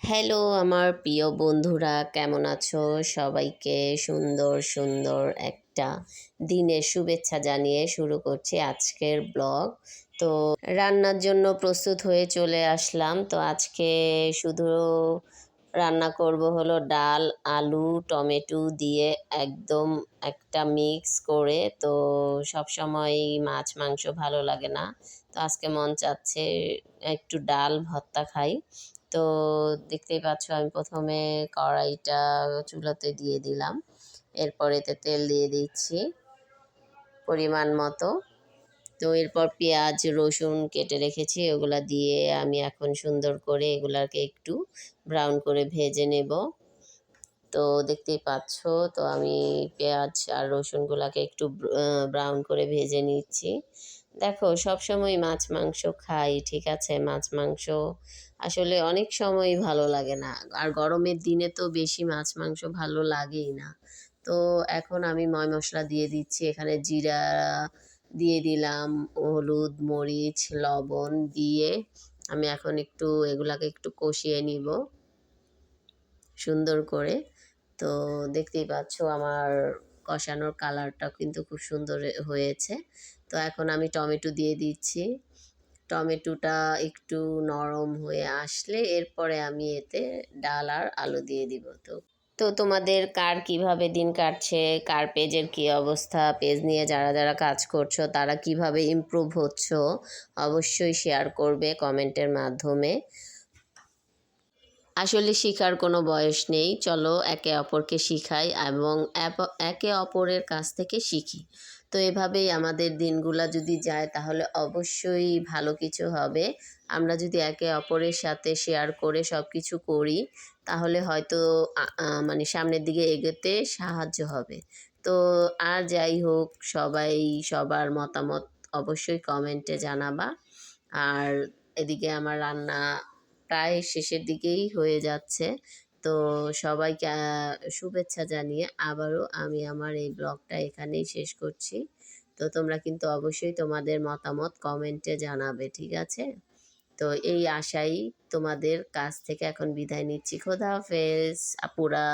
Hello আমার প্রিয় বন্ধুরা, কেমন আছো? সবাইকে সুন্দর সুন্দর একটা দিনের শুভেচ্ছা জানিয়ে শুরু করছি আজকের ব্লগ। তো রান্নার জন্য প্রস্তুত হয়ে চলে আসলাম। তো আজকে শুধু রান্না করব হলো ডাল, আলু, টমেটো দিয়ে একদম একটা মিক্স করে। তো সব সময় মাছ মাংস ভালো লাগে না, তো আজকে মন চাচ্ছে একটু ডাল ভর্তা খাই। তো দেখতেই পাচ্ছ, আমি প্রথমে কড়াইটা চুলাতে দিয়ে দিলাম, এরপর এতে তেল দিয়ে দিচ্ছি পরিমাণ মতো। তো এরপর পেঁয়াজ রসুন কেটে রেখেছি, ওগুলা দিয়ে আমি এখন সুন্দর করে এগুলাকে একটু ব্রাউন করে ভেজে নেব। তো দেখতেই পাচ্ছ, তো আমি পেঁয়াজ আর রসুনগুলাকে একটু ব্রাউন করে ভেজে নিচ্ছি। দেখো, সব সময় মাছ মাংস খাই, ঠিক আছে, মাছ মাংস আসলে অনেক সময়ই ভালো লাগে না, আর গরমের দিনে তো বেশি মাছ মাংস ভালো লাগেই না। তো এখন আমি ময় মশলা দিয়ে দিচ্ছি, এখানে জিরা দিয়ে দিলাম, হলুদ মরিচ লবণ দিয়ে আমি এখন একটু এগুলাকে একটু কষিয়ে নিব সুন্দর করে। তো দেখতেই পাচ্ছ আমার কষানোর কালারটা কিন্তু খুব সুন্দর হয়েছে। তো এখন আমি টমেটো দিয়ে দিচ্ছি। টমেটোটা একটু নরম হয়ে আসলে এরপরে আমি এতে ডাল আর আলু দিয়ে দিব। তো তো তোমাদের কার কিভাবে দিন কাটছে, কার পেজের কি অবস্থা, পেজ নিয়ে যারা যারা কাজ করছো তারা কিভাবে ইমপ্রুভ হচ্ছ, অবশ্যই শেয়ার করবে কমেন্টের মাধ্যমে। আসলে শেখার কোনো বয়স নেই, চলো একে অপরকে শিখাই এবং একে অপরের কাছ থেকে শিখি। তো এভাবেই আমাদের দিনগুলা যদি যায় তাহলে অবশ্যই ভালো কিছু হবে। আমরা যদি একে অপরের সাথে শেয়ার করে সব কিছু করি তাহলে হয়তো মানে সামনের দিকে এগোতে সাহায্য হবে। তো আর যাই হোক, সবাই সবার মতামত অবশ্যই কমেন্টে জানাবা। আর এদিকে আমার রান্না প্রায় শেষের দিকেই হয়ে যাচ্ছে। তো সবাইকে শুভেচ্ছা জানিয়ে আবারও আমি আমার এই ব্লগটা এখানেই শেষ করছি। তো তোমরা কিন্তু অবশ্যই তোমাদের মতামত কমেন্টে জানাবে, ঠিক আছে? তো এই আশাই তোমাদের কাছ থেকে এখন বিদায় নিচ্ছি। খোদা হাফেজ আপুরা।